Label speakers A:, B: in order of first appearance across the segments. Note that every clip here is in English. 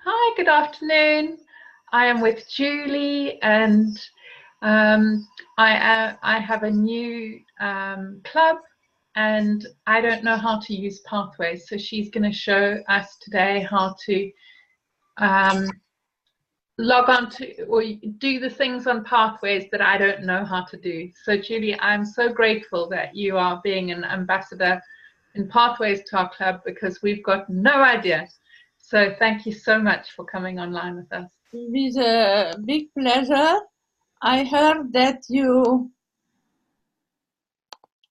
A: Hi, good afternoon. I am with Julie, and I have a new club, and I don't know how to use pathways. So she's going to show us today how to um, log on to or do the things on pathways that I don't know how to do. So Julie, I'm so grateful that you are being an ambassador in pathways to our club, because we've got no idea. So thank you so much for coming online with us.
B: With a big pleasure. I heard that you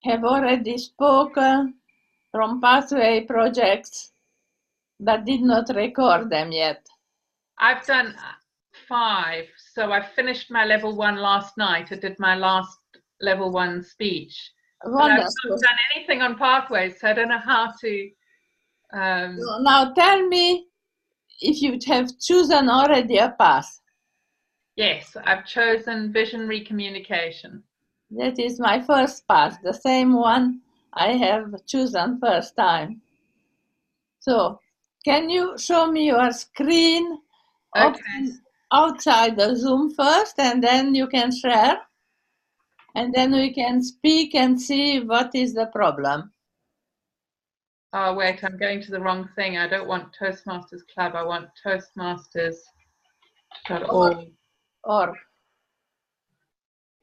B: have already spoken from pathway projects, but did not record them yet.
A: I've done 5. So I finished my level 1 last night. I did my last level 1 speech.
B: Wonderful.
A: But I've not done anything on pathways, so I don't know how to.
B: Now tell me if you have chosen already a path.
A: Yes, I've chosen visionary communication.
B: That is my first path, the same one I have chosen first time. So, can you show me your screen?
A: Okay.
B: Outside the Zoom first, and then you can share, and then we can speak and see what is the problem.
A: Oh, wait, I'm going to the wrong thing. I don't want Toastmasters Club. I want Toastmasters.org.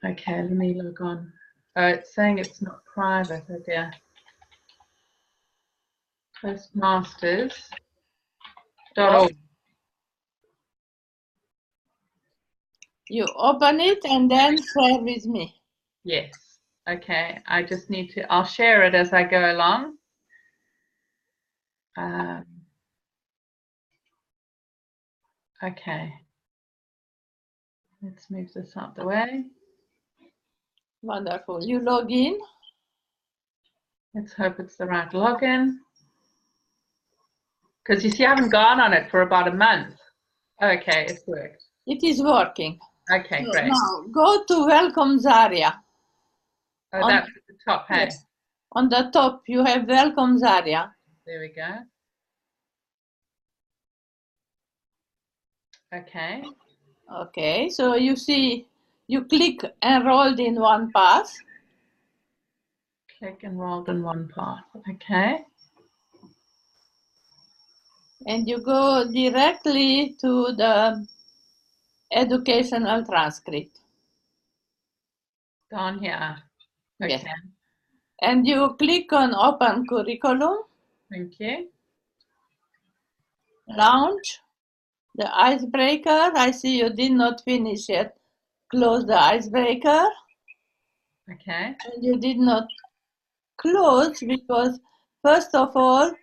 A: Okay, let me log on. Oh, it's saying it's not private. Oh dear. Toastmasters.org.
B: You open it and then share with me.
A: Yes. Okay. I just need to, I'll share it as I go along. Okay. Let's move this out the way.
B: Wonderful. You log in.
A: Let's hope it's the right login. Because you see, I haven't gone on it for about a month. Okay, it's worked.
B: It is working.
A: Okay, great.
B: Now go to Welcome Zarya.
A: Oh, that's at the top, hey?
B: Yes. On the top, you have Welcome Zarya.
A: There we go. Okay.
B: Okay, so you see, you click enrolled in one path.
A: Click enrolled in one path. Okay.
B: And you go directly to the educational transcript.
A: Down here. Okay.
B: Yes. And you click on Open Curriculum.
A: Thank you.
B: Launch the icebreaker. I see you did not finish yet. Close the icebreaker.
A: Okay.
B: And you did not close because, first of all,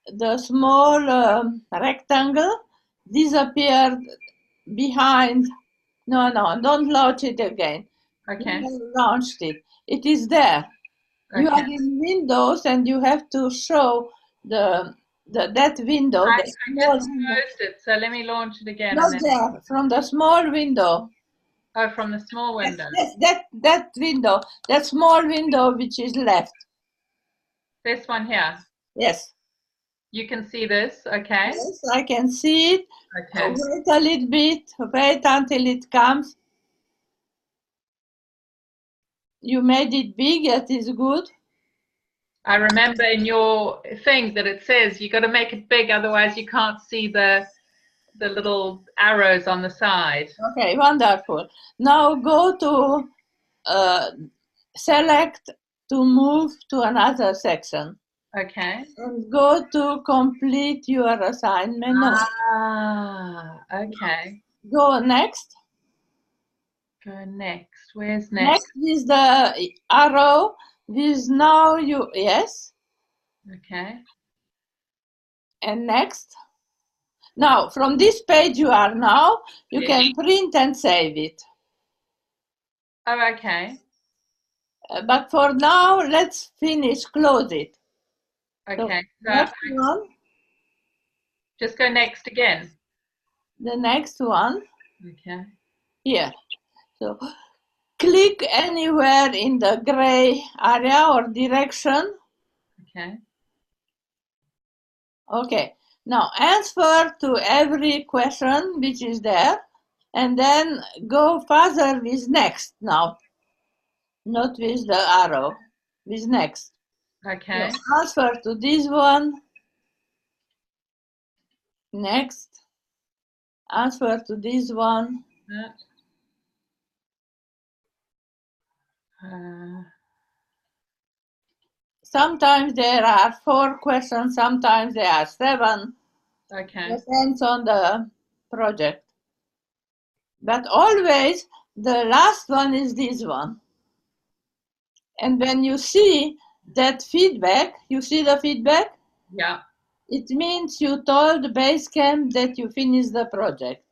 B: the small rectangle disappeared behind. No, don't launch it again.
A: Okay.
B: You have launched it. It is there.
A: Okay.
B: You are in Windows and you have to show that window.
A: I just closed it, so let me launch it again.
B: Not there, from the small window.
A: Oh, from the small window.
B: Yes, that window, that small window which is left.
A: This one here.
B: Yes.
A: You can see this, okay?
B: Yes, I can see it.
A: Okay.
B: Wait a little bit. Wait until it comes. You made it big. That is good.
A: I remember in your thing that it says you got to make it big, otherwise you can't see the little arrows on the side.
B: Okay, wonderful. Now go to select to move to another section.
A: Okay.
B: And go to complete your assignment.
A: Ah, okay.
B: Go next.
A: Go next. Where's next?
B: Next is the arrow. This now you, yes.
A: Okay.
B: And next. Now, from this page you are now, you can print and save it.
A: Oh, okay.
B: But for now, let's finish, close it.
A: Okay.
B: So next one.
A: Just go next again.
B: The next one.
A: Okay.
B: Here. So click anywhere in the gray area or direction.
A: Okay.
B: Okay. Now answer to every question which is there, and then go further with next now, not with the arrow, with next.
A: Okay.
B: So answer to this one, next. Answer to this one. Sometimes there are 4 questions, sometimes there are 7.
A: Okay.
B: Depends on the project. But always the last one is this one. And when you see that feedback, you see the feedback?
A: Yeah.
B: It means you told Basecamp that you finished the project.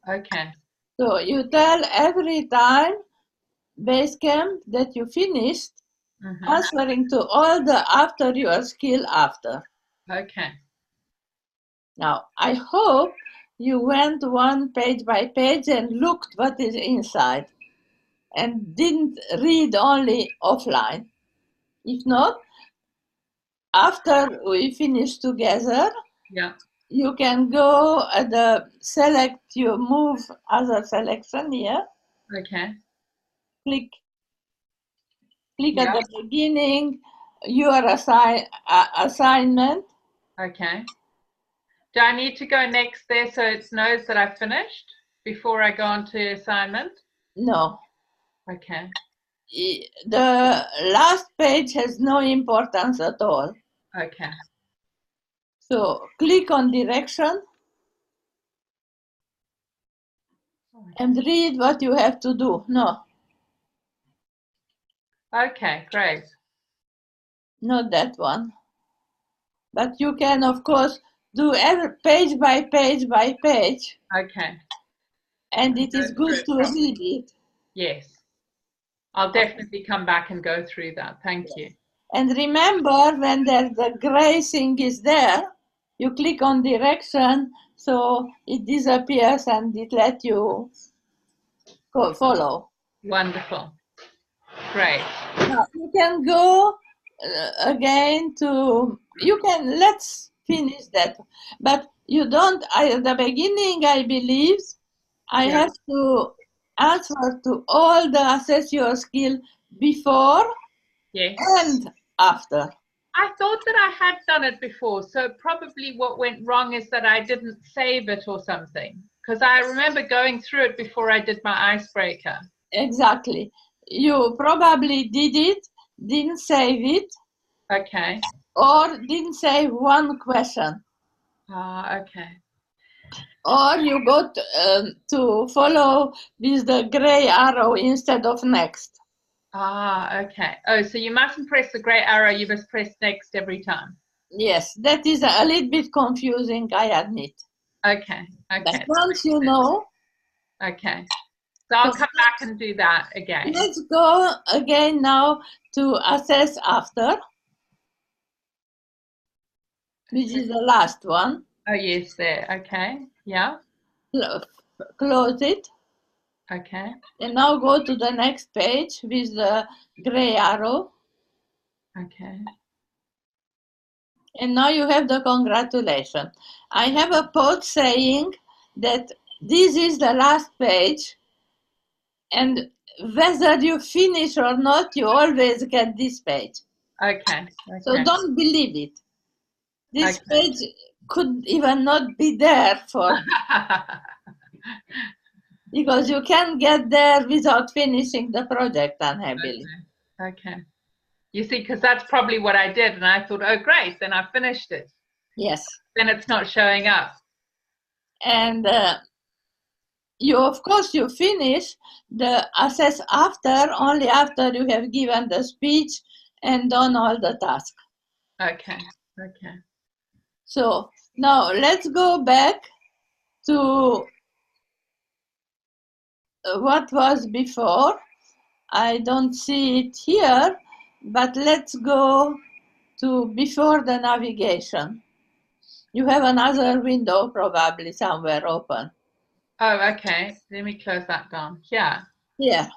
A: Okay.
B: So you tell every time Basecamp that you finished, answering to all the after your skill after.
A: Okay.
B: Now, I hope you went one page by page and looked what is inside and didn't read only offline. If not, after we finish together,
A: Yeah.
B: you can go at the select, you move other selection here.
A: Okay.
B: Click
A: Yeah.
B: at the beginning, your assignment.
A: Okay. Do I need to go next there so it knows that I've finished before I go on to assignment?
B: No.
A: Okay.
B: The last page has no importance at all.
A: Okay.
B: So click on direction and read what you have to do. No.
A: Okay, great.
B: Not that one. But you can, of course, do every page by page by page.
A: Okay.
B: And it is good to read it.
A: Yes. I'll definitely come back and go through that. Thank you.
B: And remember, when the gray thing is there, you click on direction, so it disappears and it lets you follow.
A: Wonderful. Great.
B: Now, you can go again to, let's finish that. But you don't, at the beginning, I believe, I have to answer to all the assess your skill before and after.
A: I thought that I had done it before, so probably what went wrong is that I didn't save it or something, because I remember going through it before I did my icebreaker.
B: Exactly. You probably did it, didn't save it.
A: Okay.
B: Or didn't save one question.
A: Okay.
B: Or you got to follow with the gray arrow instead of next.
A: Okay. Oh, so you mustn't press the gray arrow, you must press next every time.
B: Yes, that is a little bit confusing, I admit.
A: Okay. Okay.
B: But once you know.
A: Okay. So I'll come back and do that again.
B: Let's go again now to assess after, which is the last one.
A: Oh, yes, there. Okay. Yeah.
B: Close it.
A: Okay.
B: And now go to the next page with the gray arrow.
A: Okay.
B: And now you have the congratulations. I have a post saying that this is the last page, and whether you finish or not, you always get this page.
A: Okay.
B: So don't believe it. This page could even not be there for because you can't get there without finishing the project, unhappily.
A: Okay. You see, because that's probably what I did, and I thought, oh, great, then I finished it.
B: Yes.
A: Then it's not showing up.
B: And of course, you finish the assess after, only after you have given the speech and done all the tasks.
A: Okay. Okay.
B: So now let's go back to what was before. I don't see it here, but let's go to before the navigation. You have another window probably somewhere open.
A: Oh, okay. Let me close that down. Yeah.
B: Yeah.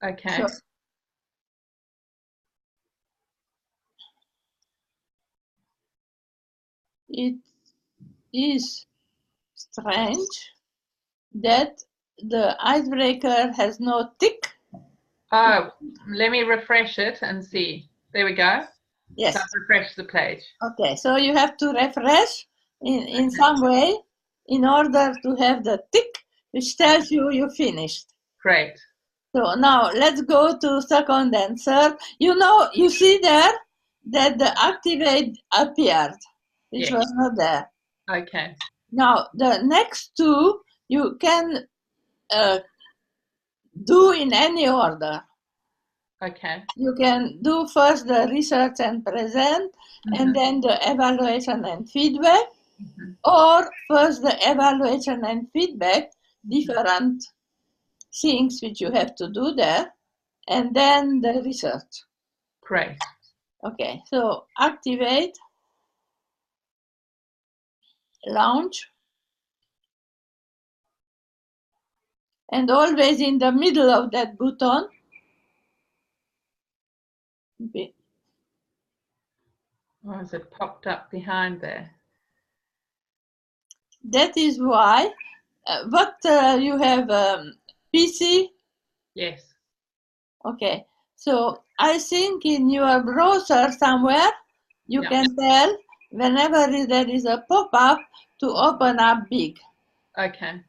A: Okay.
B: So, is strange that the icebreaker has no tick.
A: Oh, let me refresh it and see. There we go.
B: Yes.
A: So I've refreshed the page.
B: Okay, so you have to refresh in some way in order to have the tick which tells you you finished.
A: Great.
B: So now let's go to second and third. You see there that the activate appeared, which
A: Yes.
B: was not there.
A: Okay.
B: Now the next two you can do in any order.
A: Okay.
B: You can do first the research and present, and then the evaluation and feedback, or first the evaluation and feedback, different things which you have to do there, and then the research.
A: Great.
B: Okay, so activate, launch, and always in the middle of that button.
A: Oh, has it popped up behind there?
B: That is why, you have PC?
A: Yes.
B: Okay, so I think in your browser somewhere, you can tell whenever there is a pop-up to open up big.
A: Okay.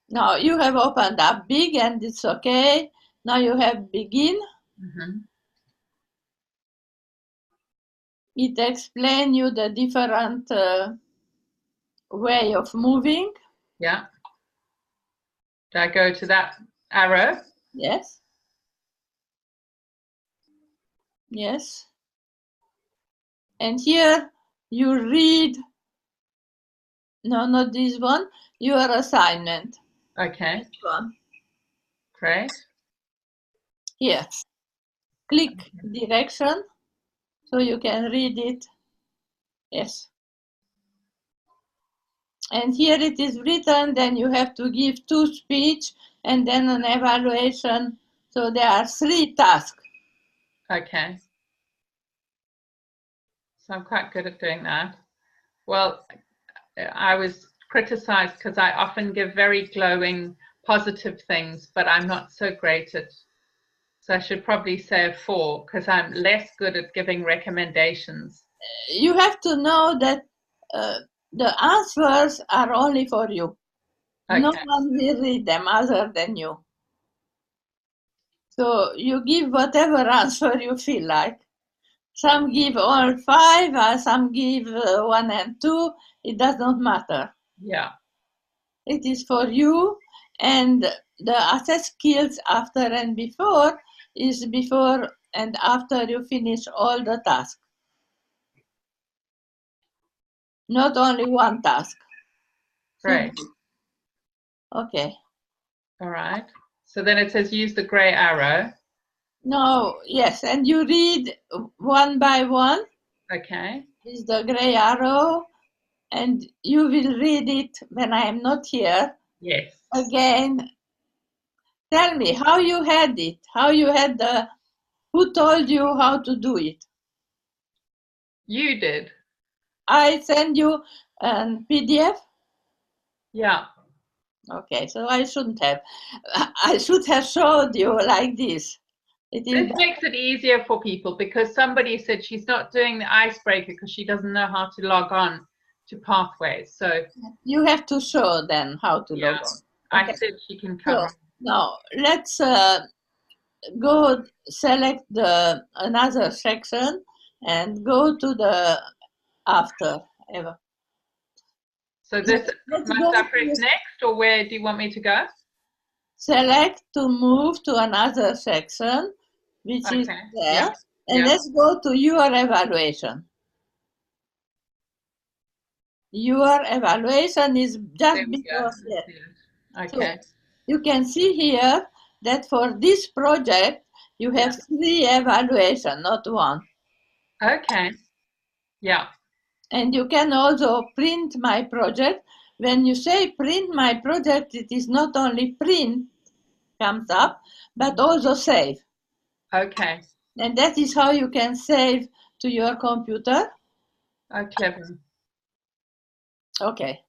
B: Now you have opened up big and it's okay. Now you have begin. It explains you the different way of moving.
A: Yeah. Do I go to that arrow?
B: Yes. Yes. And here you read, no, not this one, your assignment.
A: Okay.
B: This one.
A: Great.
B: Here. Click direction so you can read it. Yes. And here it is written, then you have to give 2 speech and then an evaluation. So there are 3 tasks.
A: Okay. So I'm quite good at doing that. Well, I was criticized because I often give very glowing, positive things, but I'm not so great at. So I should probably say a 4 because I'm less good at giving recommendations.
B: You have to know that the answers are only for you.
A: Okay.
B: No one will read them other than you. So you give whatever answer you feel like. Some give all 5, or some give 1 and 2. It does not matter.
A: Yeah.
B: It is for you, and the assess skills after and before is before and after you finish all the tasks. Not only one task.
A: Great.
B: Okay.
A: All right. So then it says use the gray arrow.
B: No, yes, and you read one by one.
A: Okay.
B: Is the gray arrow, and you will read it when I am not here.
A: Yes.
B: Again, tell me how you had it, who told you how to do it?
A: You did.
B: I send you a PDF?
A: Yeah.
B: Okay, so I should have showed you like this.
A: This makes it easier for people because somebody said she's not doing the icebreaker because she doesn't know how to log on to Pathways. So
B: you have to show them how to log on.
A: Okay. I said she can cover.
B: So now let's go select another section and go to the after.
A: So this must I press next, or where do you want me to go?
B: Select to move to another section, which is there, and let's go to your evaluation. Your evaluation is just before that.
A: Okay.
B: So you can see here that for this project, you have 3 evaluations, not 1.
A: Okay. Yeah.
B: And you can also print my project. When you say print my project, it is not only print comes up, but also save.
A: Okay.
B: And that is how you can save to your computer.
A: Oh, clever.
B: Okay.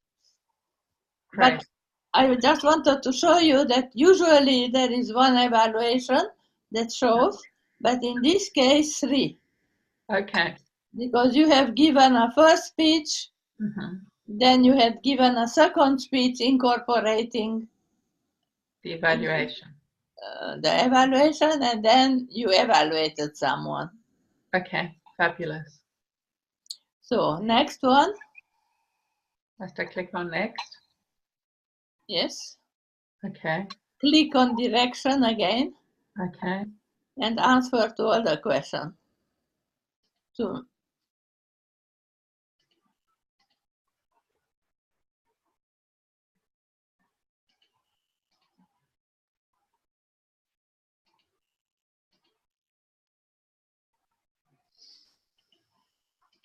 A: Great.
B: But I just wanted to show you that usually there is one evaluation that shows, but in this case, 3.
A: Okay.
B: Because you have given a first speech, then you had given a second speech incorporating
A: The evaluation.
B: The evaluation, and then you evaluated someone.
A: Okay, fabulous.
B: So next one.
A: Must I click on next?
B: Yes.
A: Okay.
B: Click on direction again.
A: Okay.
B: And answer to all the questions. So,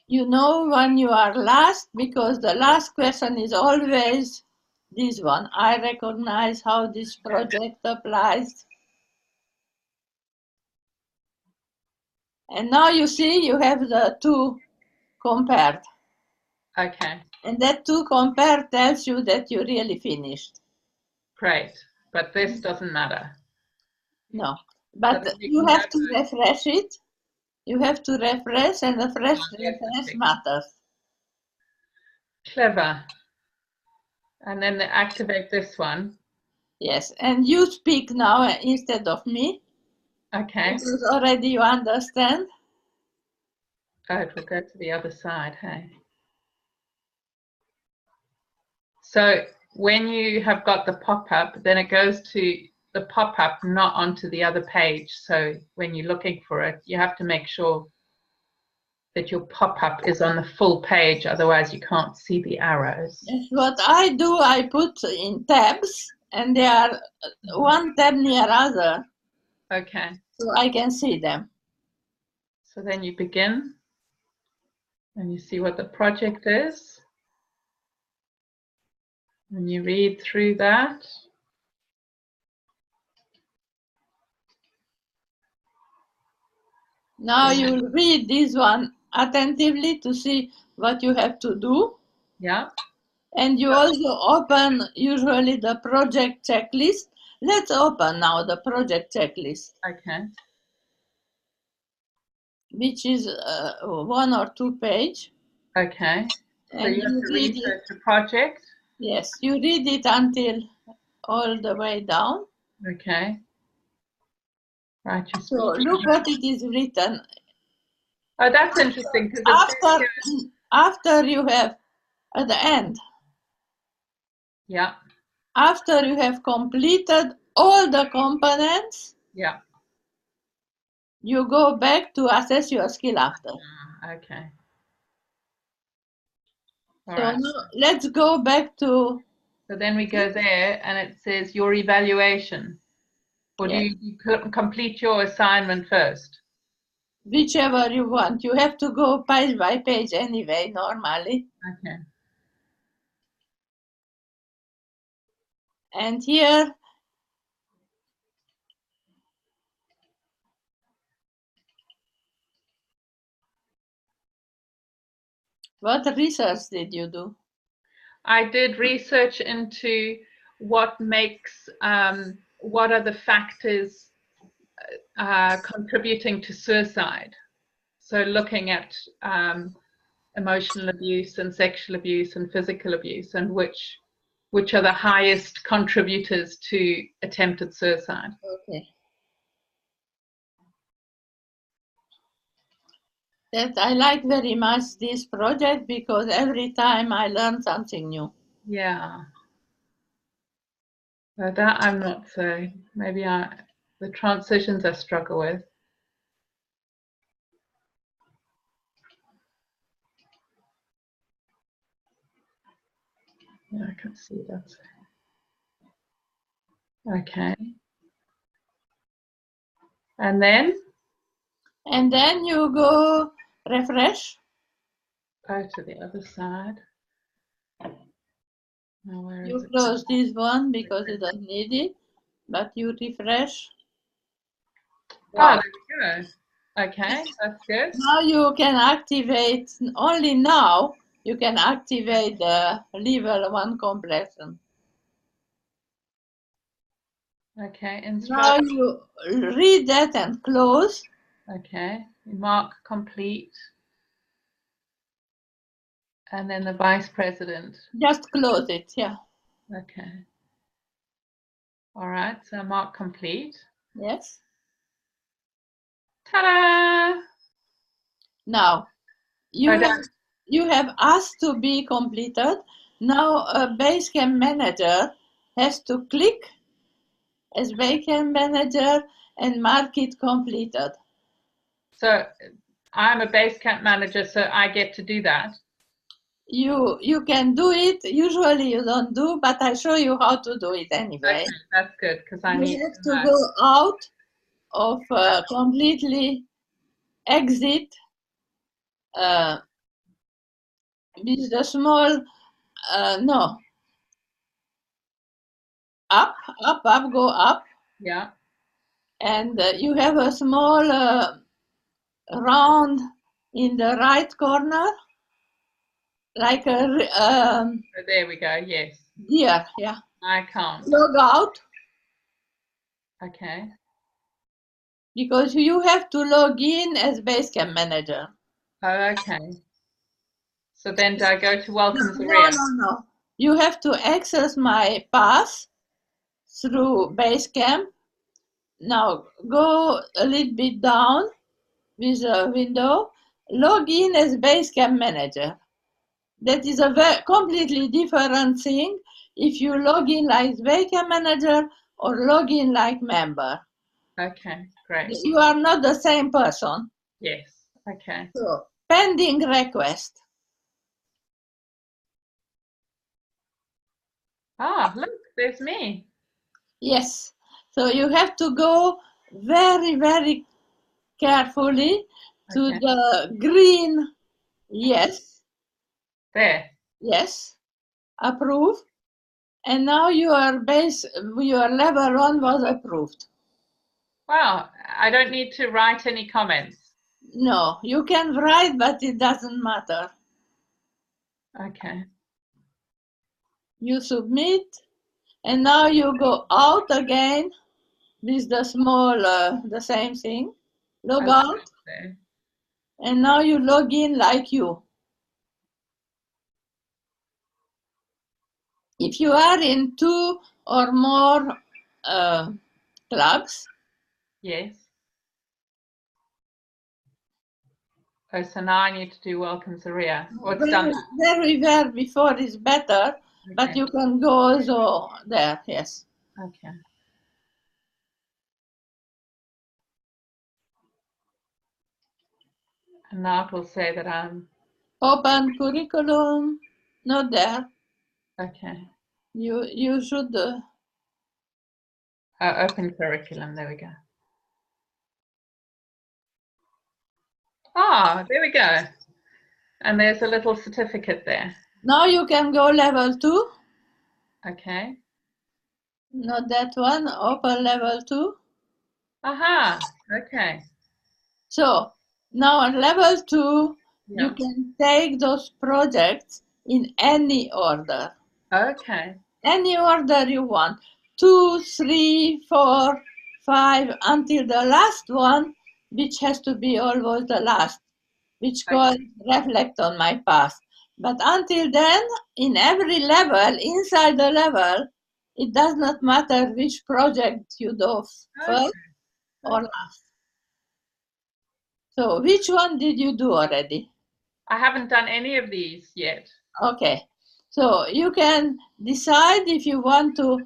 B: you know when you are last, because the last question is always this one. I recognize how this project applies. And now you see you have the 2 compared.
A: Okay.
B: And that 2 compared tells you that you really finished.
A: Great. But this doesn't matter.
B: No. But
A: So
B: you have to refresh it. You have to refresh, and the refresh matters.
A: Clever. And then activate this one.
B: Yes, and you speak now instead of me.
A: Okay.
B: Because already you understand.
A: Oh, it will go to the other side, hey? So when you have got the pop-up, then it goes to the pop-up, not onto the other page. So when you're looking for it, you have to make sure that your pop-up is on the full page, otherwise you can't see the arrows.
B: Yes, what I do, I put in tabs, and they are one tab near other.
A: Okay.
B: So I can see them.
A: So then you begin, and you see what the project is. And you read through that.
B: Now you read this one attentively to see what you have to do.
A: Yeah.
B: And you also open usually the project checklist. Let's open now the project checklist.
A: Okay.
B: Which is 1 or 2 page.
A: Okay. So
B: And
A: you have to research the project.
B: Yes, you read it until all the way down.
A: Okay. Right.
B: So look what it is written.
A: Oh, that's interesting.
B: After you have, at the end.
A: Yeah.
B: After you have completed all the components.
A: Yeah.
B: You go back to assess your skill after.
A: Okay.
B: All right. Now let's go back to.
A: So then we go there, and it says your evaluation. Or do you complete your assignment first?
B: Whichever you want. You have to go page by page anyway, normally.
A: Okay.
B: And here, what research did you do?
A: I did research into what makes, what are the factors contributing to suicide. So looking at emotional abuse and sexual abuse and physical abuse, and which are the highest contributors to attempted suicide.
B: Okay. That I like very much this project because every time I learn something new.
A: Yeah. That I'm not so. Maybe the transitions I struggle with. Yeah, I can see that. Okay. And then?
B: And then you go refresh.
A: Go to the other side. Now, where
B: you
A: is it?
B: Close this one because you don't need it, but you refresh.
A: Wow. Oh, there we go. Okay, that's good.
B: Now you can activate only now. you can activate the level 1 completion.
A: Okay,
B: Now
A: instruct.
B: you read that and close.
A: Okay, mark complete. And then the vice president.
B: Just close it, yeah.
A: Okay. All right, so mark complete.
B: Yes.
A: Ta-da!
B: Now, you have asked to be completed. Now a Basecamp manager has to click as Basecamp manager and mark it completed.
A: So I'm a Basecamp manager, so I get to do that.
B: You can do it. Usually you don't do, but I show you how to do it anyway.
A: Okay, that's good because I
B: You
A: need
B: have
A: to
B: to
A: know.
B: go out of completely exit with the small no up, go up,
A: Yeah.
B: and you have a small round in the right corner, like a
A: Oh, there we go. Yes.
B: deer. Yeah.
A: I can't.
B: Log out,
A: Okay.
B: because you have to log in as Basecamp manager.
A: Oh, okay. So then do I go to Welcome
B: No,
A: Zaryia?
B: no. You have to access my path through Basecamp. Now go a little bit down with a window. Log in as Basecamp manager. That is a completely different thing if you log in like Basecamp manager or log in like member.
A: Okay, great.
B: You are not the same person.
A: Yes. Okay.
B: So, pending request.
A: Ah, look, there's me.
B: Yes. So you have to go very, very carefully to
A: Okay.
B: the green yes,
A: There.
B: yes, approve. And now your level 1 was approved.
A: Wow, I don't need to write any comments.
B: No, you can write, but it doesn't matter.
A: Okay.
B: You submit, and now you go out again with the small, the same thing. Log out,
A: There.
B: and now you log in like you. If you are in 2 or more clubs,
A: Yes. Oh, so now I need to do Welcome Zaryia. Or it's done.
B: very before is better, but
A: Okay.
B: you can go also there, yes.
A: Okay. And now it will say that I'm
B: Open curriculum, not there.
A: okay.
B: You should.
A: Open curriculum. There we go. Ah, there we go. And there's a little certificate there.
B: Now you can go level 2.
A: Okay.
B: Not that one. Open level 2.
A: Aha. Okay.
B: So now on level 2, you
A: Yeah.
B: can take those projects in any order.
A: Okay.
B: Any order you want. 2, 3, 4, 5, until the last one, which has to be always the last, which called reflect on my past. But until then, in every level, inside the level, it does not matter which project you do first or last. So which one did you do already?
A: I haven't done any of these yet.
B: Okay. So you can decide if you want to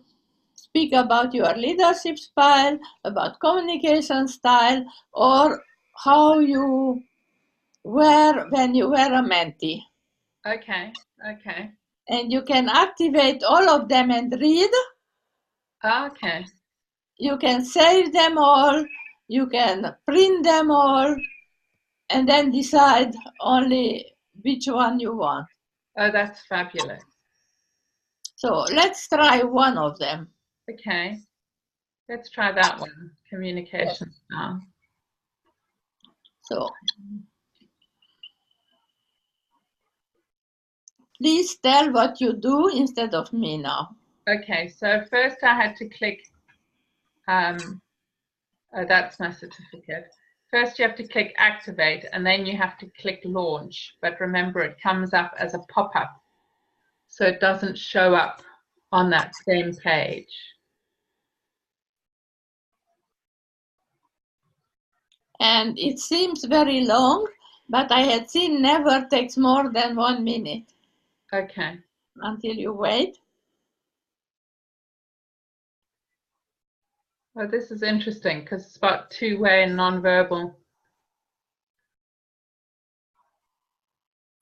B: speak about your leadership style, about communication style, or how you were when you were a mentee.
A: Okay. Okay.
B: And you can activate all of them and read.
A: Okay.
B: You can save them all. You can print them all, and then decide only which one you want.
A: Oh, that's fabulous.
B: So let's try one of them.
A: Okay. Let's try that one. Communication style.
B: So please tell what you do instead of me now.
A: Okay, so first I had to click, oh, that's my certificate. First you have to click activate and then you have to click launch. But remember, it comes up as a pop-up, so it doesn't show up on that same page.
B: And it seems very long, but I had seen never takes more than 1 minute.
A: Okay.
B: Until you wait.
A: Well, this is interesting because it's about two-way and non-verbal.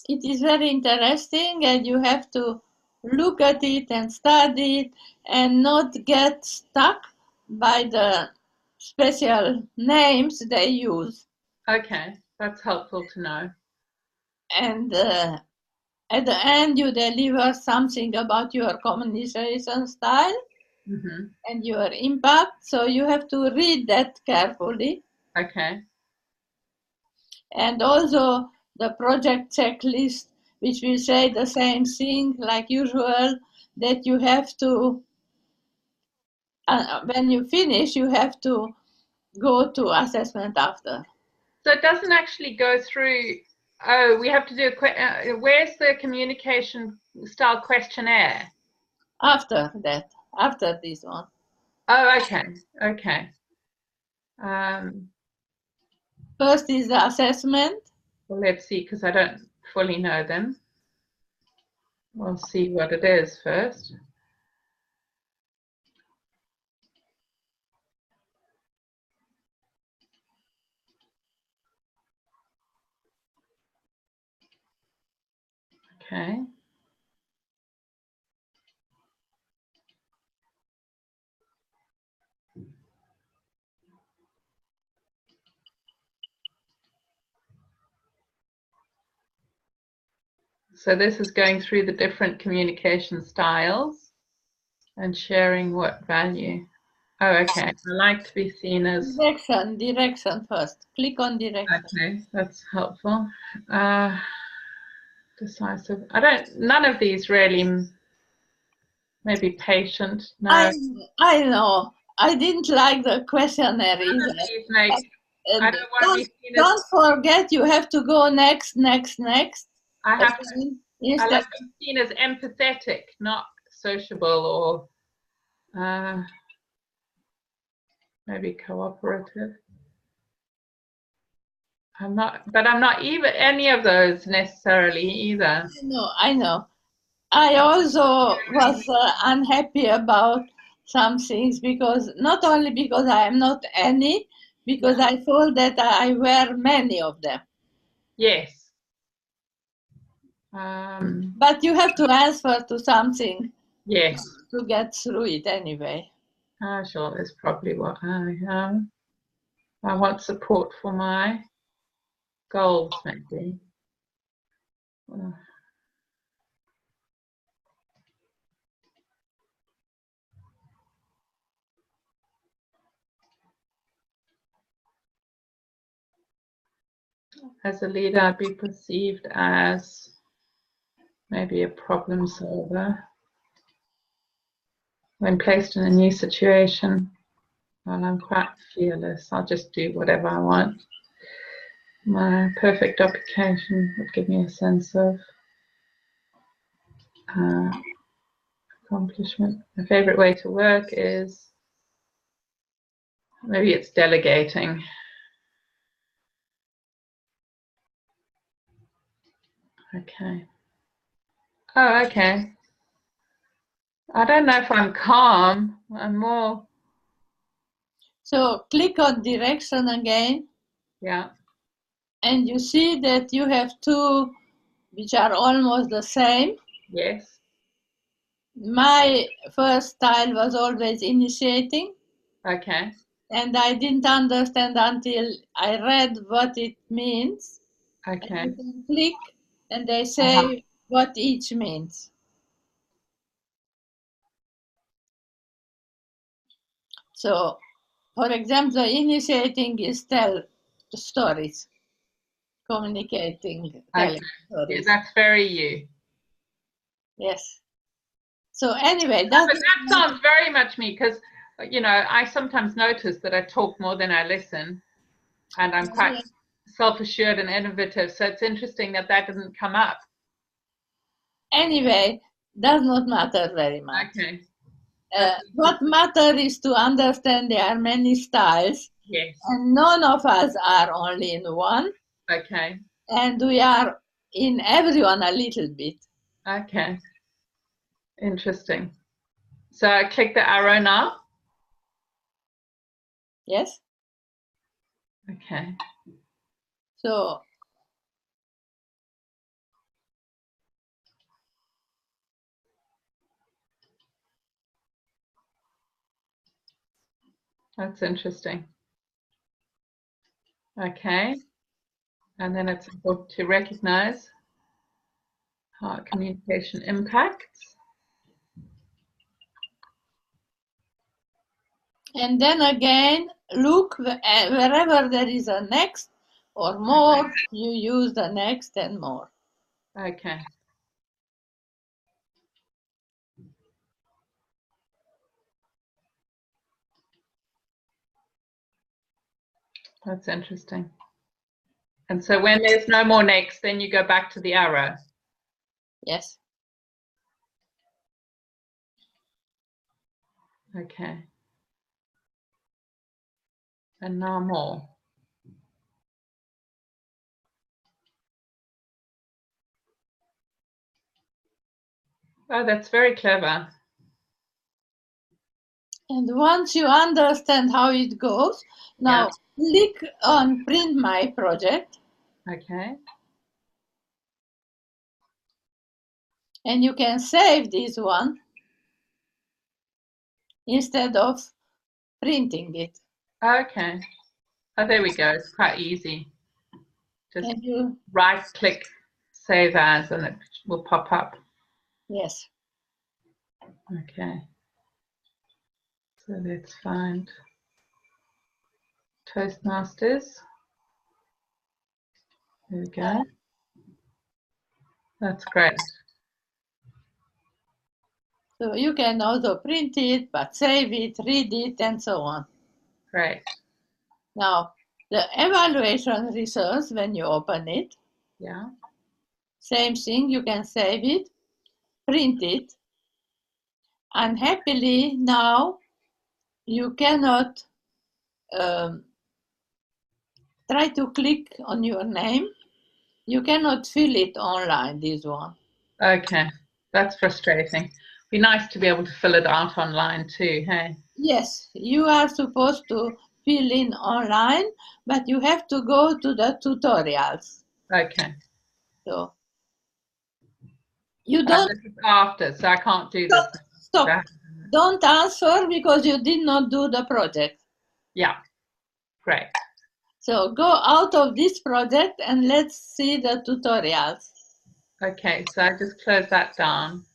B: It is very interesting, and you have to look at it and study it and not get stuck by the special names they use.
A: Okay, that's helpful to know.
B: And at the end, you deliver something about your communication style and your impact. So you have to read that carefully.
A: Okay.
B: And also the project checklist, which will say the same thing like usual, that you have to, when you finish, you have to go to assessment after.
A: So it doesn't actually go through, oh, we have to do where's the communication style questionnaire?
B: After that, after this one.
A: Oh, okay, okay.
B: First is the assessment.
A: Well, let's see, because I don't fully know them. We'll see what it is first. Okay. So this is going through the different communication styles and sharing what value. Oh, okay. I like to be seen as...
B: Direction first. Click on direction.
A: Okay, that's helpful. Decisive. None of these really, maybe patient. No.
B: I know. I didn't like the questionnaire either.
A: I don't want to be seen as...
B: Don't forget, you have to go next.
A: I like to be seen as empathetic, not sociable or maybe cooperative. I'm not even any of those necessarily either.
B: I know. I also was unhappy about some things because not only because I am not any, because I thought that I wear many of them.
A: Yes.
B: But you have to answer to something.
A: Yes.
B: To get through it anyway.
A: Sure, is probably what I am. I want support for my goals, maybe. As a leader, I'd be perceived as maybe a problem solver. When placed in a new situation, well, I'm quite fearless. I'll just do whatever I want. My perfect occupation would give me a sense of accomplishment. My favorite way to work is, maybe it's delegating. Okay. Oh, okay. I don't know if I'm calm. I'm more...
B: So click on direction again.
A: Yeah.
B: And you see that you have two which are almost the same.
A: Yes.
B: My first style was always initiating.
A: Okay.
B: And I didn't understand until I read what it means.
A: Okay.
B: And you can click and they say what each means. So, for example, initiating is tell stories, communicating, telling stories.
A: Yeah, that's very you.
B: Yes. So anyway,
A: But that sounds very much me, because, you know, I sometimes notice that I talk more than I listen, and I'm quite self-assured and innovative. So it's interesting that that didn't come up.
B: Anyway, does not matter very much.
A: Okay.
B: What matters is to understand there are many styles.
A: Yes.
B: And none of us are only in one.
A: Okay.
B: And we are in everyone a little bit.
A: Okay. Interesting. So I click the arrow now.
B: Yes.
A: Okay.
B: So
A: that's interesting. Okay. And then it's important to recognize how communication impacts.
B: And then again, look wherever there is a next or more, you use the next and more.
A: Okay. That's interesting. And so when there's no more next, then you go back to the arrow.
B: Yes.
A: Okay. And now more. Oh, that's very clever.
B: And once you understand how it goes, now click on print my project.
A: Okay.
B: And you can save this one instead of printing it.
A: Okay. Oh, there we go. It's quite easy. Just right click, save as, and it will pop up.
B: Yes.
A: Okay. So let's find Toastmasters. There we go. That's great.
B: So you can also print it, but save it, read it, and so on.
A: Great.
B: Now, the evaluation results, when you open it, same thing, you can save it, print it, and happily now you cannot try to click on your name. You cannot fill it online, this one.
A: Okay, that's frustrating. Be nice to be able to fill it out online too, hey?
B: Yes, you are supposed to fill in online, but you have to go to the tutorials.
A: Okay.
B: So you don't.
A: This is after, so I can't do this.
B: Stop. Don't answer because you did not do the project.
A: Yeah, great.
B: So go out of this project and let's see the tutorials.
A: Okay, so I just close that down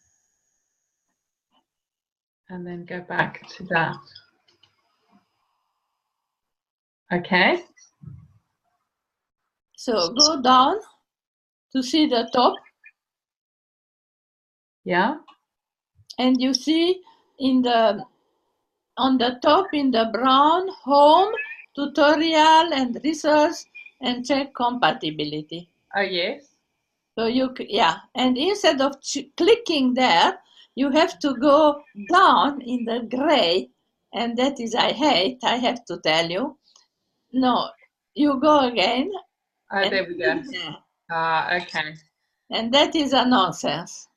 A: and then go back to that. Okay.
B: So go down to see the top.
A: Yeah.
B: And you see on the top in the brown, home, tutorial and research, and check compatibility.
A: Oh, yes.
B: So and instead of clicking there, you have to go down in the gray, and that is I have to tell you. No, you go again.
A: Oh, there we go. Okay.
B: And that is a nonsense.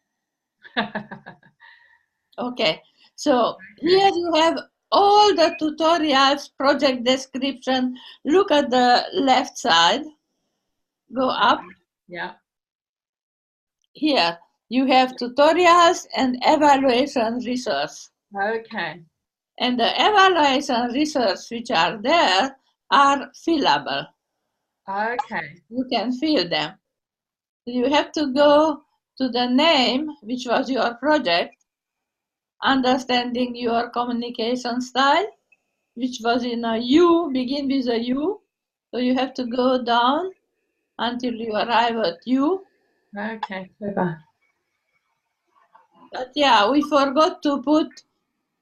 B: Okay, so here you have all the tutorials, project description. Look at the left side. Go up.
A: Yeah.
B: Here you have tutorials and evaluation research.
A: Okay.
B: And the evaluation research which are there are fillable.
A: Okay.
B: You can fill them. You have to go to the name, which was your project, understanding your communication style, which was in a U, begin with a U. So you have to go down until you arrive at U.
A: Okay, clever.
B: But yeah, we forgot to put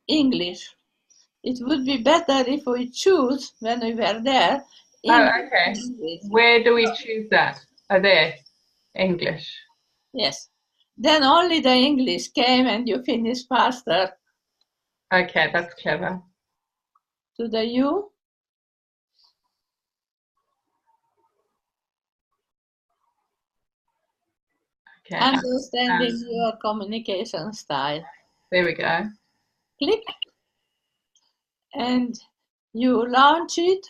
B: English. It would be better if we choose when we were there.
A: Oh, okay.
B: English.
A: Where do we choose that? Oh, there. English.
B: Yes. Then only the English came and you finished faster.
A: Okay, that's clever.
B: To the U.
A: Okay.
B: Understanding your communication style.
A: There we go.
B: Click. And you launch it.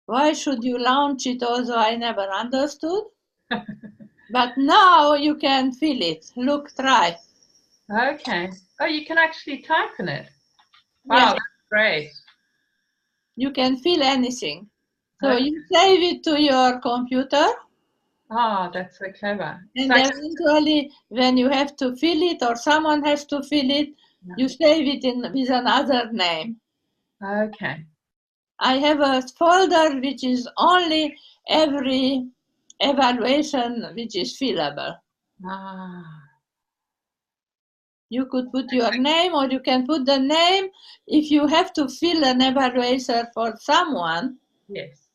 B: Why should you launch it? Also, I never understood. But now you can feel it. Look, try.
A: Okay. Oh, you can actually type in it. Wow,
B: Yes.
A: that's great.
B: You can feel anything. So
A: Okay.
B: you save it to your computer.
A: Oh, that's so clever.
B: And
A: So
B: eventually, when you have to fill it or someone has to fill it, you save it with another name.
A: Okay.
B: I have a folder which is only every evaluation which is fillable.
A: Ah.
B: You could put your name or you can put the name if you have to fill an evaluation for someone.
A: Yes.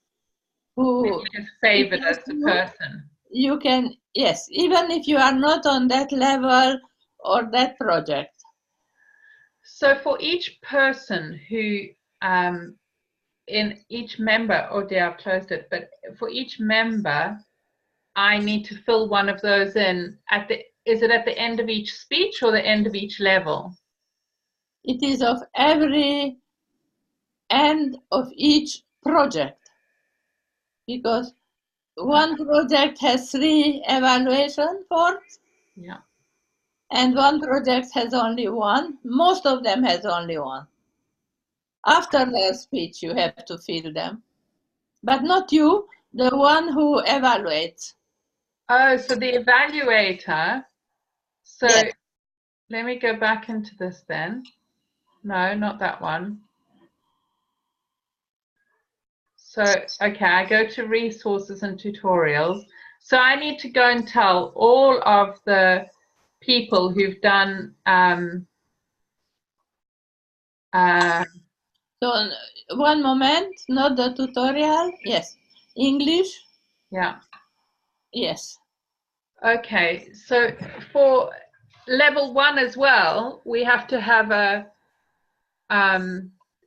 B: Who
A: You can save it as a person.
B: You can, yes, even if you are not on that level or that project.
A: So for each person who in each member, oh dear, I've closed it, but for each member, I need to fill one of those in is it at the end of each speech or the end of each level?
B: It is of every end of each project, because one project has 3 evaluation boards.
A: Yeah.
B: And one project has only one. Most of them has only one. After their speech, you have to fill them. But not you, the one who evaluates.
A: Oh, so the evaluator. So
B: Yes.
A: let me go back into this then. No, not that one. So, okay, I go to resources and tutorials. So I need to go and tell all of the people who've done
B: So one moment, not the tutorial. Yes. English.
A: yeah.
B: Yes.
A: Okay, so for level 1 as well, we have to have a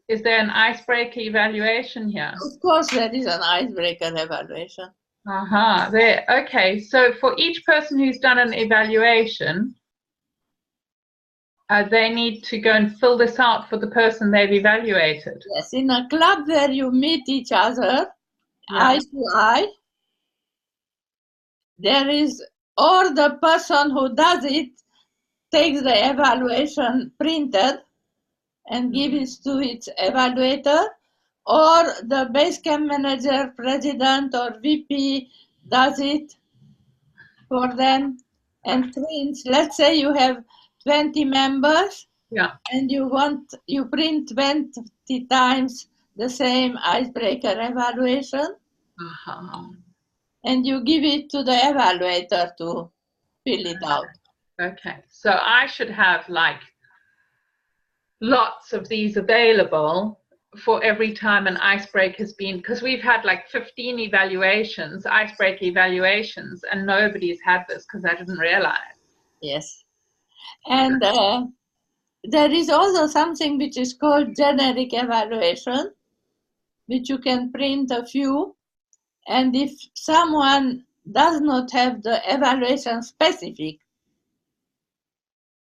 A: is there an icebreaker evaluation here?
B: Of course, there is an icebreaker evaluation.
A: There. Okay, so for each person who's done an evaluation, they need to go and fill this out for the person they've evaluated.
B: Yes, in a club where you meet each other, eye to eye, there is, or the person who does it takes the evaluation printed and gives it to its evaluator, or the Basecamp manager, president, or VP does it for them and prints. Let's say you have 20 members,
A: Yeah.
B: and you print 20 times the same icebreaker evaluation, and you give it to the evaluator to fill it out.
A: Okay, so I should have like lots of these available for every time an icebreaker has been, because we've had like 15 evaluations, icebreaker evaluations, and nobody's had this because I didn't realize.
B: Yes. And there is also something which is called generic evaluation, which you can print a few. And if someone does not have the evaluation specific,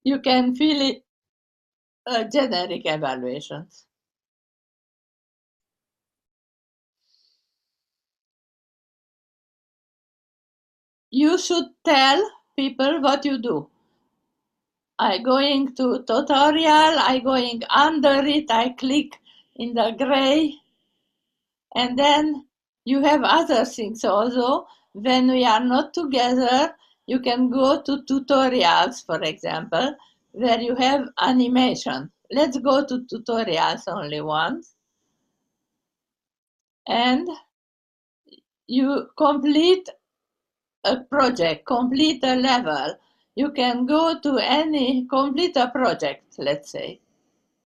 B: you can fill it generic evaluations. You should tell people what you do. I going to tutorial, I going under it, I click in the gray, and then you have other things also. When we are not together, you can go to tutorials, for example, where you have animation. Let's go to tutorials only once. And you complete a project, complete a level. you can go to any complete a project, let's say.